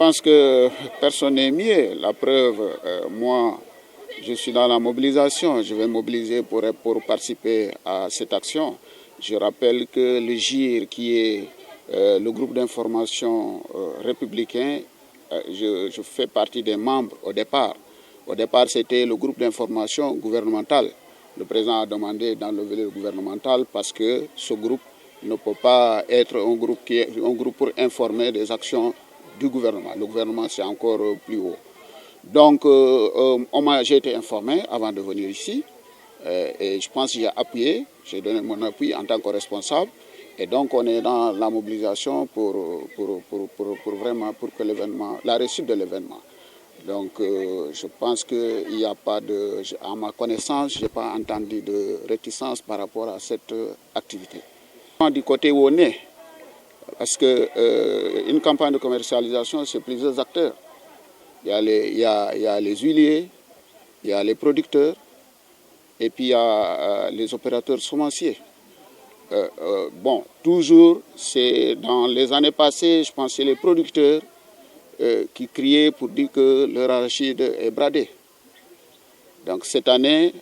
pense que personne n'est mieux. La preuve, moi, je suis dans la mobilisation. Je vais mobiliser pour participer à cette action. Je rappelle que le GIR, qui est le groupe d'information républicain, je fais partie des membres au départ. Au départ, c'était le groupe d'information gouvernemental. Le président a demandé d'enlever le gouvernemental parce que ce groupe ne peut pas être un groupe pour informer des actions du gouvernement. Le gouvernement, c'est encore plus haut. Donc, j'ai été informé avant de venir ici et je pense que j'ai appuyé, j'ai donné mon appui en tant que responsable. Et donc, on est dans la mobilisation pour que la réussite de l'événement. Donc, je pense qu'il n'y a pas de, à ma connaissance, je n'ai pas entendu de réticence par rapport à cette activité. Du côté où on est, parce qu'une campagne de commercialisation, c'est plusieurs acteurs. Il y a les huiliers, il y a les producteurs, et puis il y a les opérateurs semenciers. Bon, toujours, c'est dans les années passées, je pense que c'est les producteurs qui criaient pour dire que leur arachide est bradé. Donc cette année,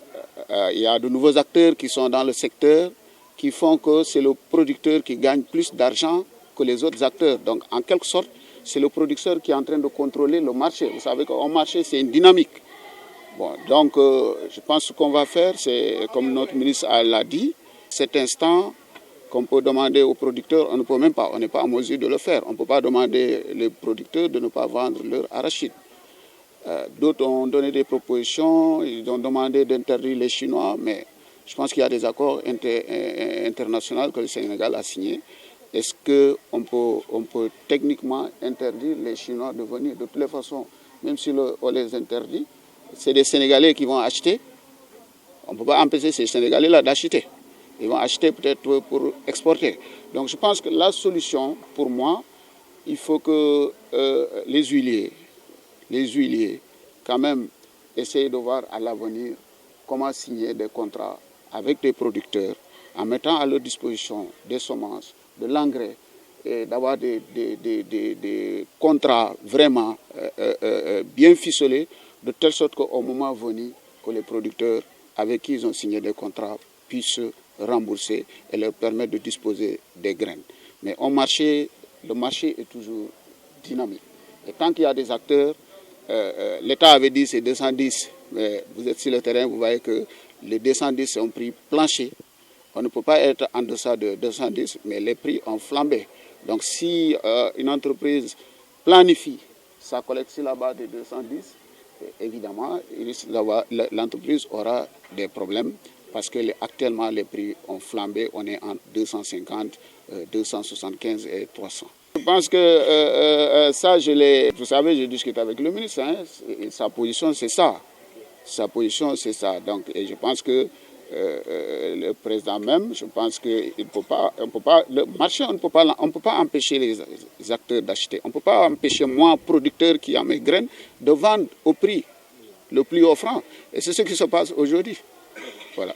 il y a de nouveaux acteurs qui sont dans le secteur qui font que c'est le producteur qui gagne plus d'argent que les autres acteurs. Donc en quelque sorte, c'est le producteur qui est en train de contrôler le marché. Vous savez qu'un marché, c'est une dynamique. Bon, donc je pense que ce qu'on va faire, c'est comme notre ministre l'a dit, cet instant qu'on peut demander aux producteurs, on ne peut même pas, on n'est pas en mesure de le faire. On ne peut pas demander les producteurs de ne pas vendre leur arachide. D'autres ont donné des propositions, ils ont demandé d'interdire les Chinois, mais je pense qu'il y a des accords internationaux que le Sénégal a signés. Est-ce qu'on peut techniquement interdire les Chinois de venir? De toutes les façons, même si on les interdit, c'est des Sénégalais qui vont acheter. On ne peut pas empêcher ces Sénégalais-là d'acheter. Ils vont acheter peut-être pour exporter. Donc je pense que la solution, pour moi, il faut que les huiliers, quand même, essayent de voir à l'avenir comment signer des contrats avec des producteurs en mettant à leur disposition des semences, de l'engrais et d'avoir des contrats vraiment bien ficelés de telle sorte qu'au moment venu, que les producteurs avec qui ils ont signé des contrats puissent rembourser et leur permettre de disposer des graines. Mais le marché est toujours dynamique. Et tant qu'il y a des acteurs, l'État avait dit c'est 210, mais vous êtes sur le terrain, vous voyez que les 210 sont prix plancher. On ne peut pas être en deçà de 210, mais les prix ont flambé. Donc si une entreprise planifie sa collecte sur la base de 210, évidemment, l'entreprise aura des problèmes parce que actuellement les prix ont flambé, on est entre 250, 275 et 300. Je pense que ça, vous savez, je discute avec le ministre, hein, et sa position c'est ça. Sa position c'est ça. Donc, et je pense que le président même, je pense qu'il ne peut pas, le marché, on ne peut pas empêcher les acteurs d'acheter. On ne peut pas empêcher moi, producteur qui a mes graines, de vendre au prix le plus offrant. Et c'est ce qui se passe aujourd'hui. Voilà.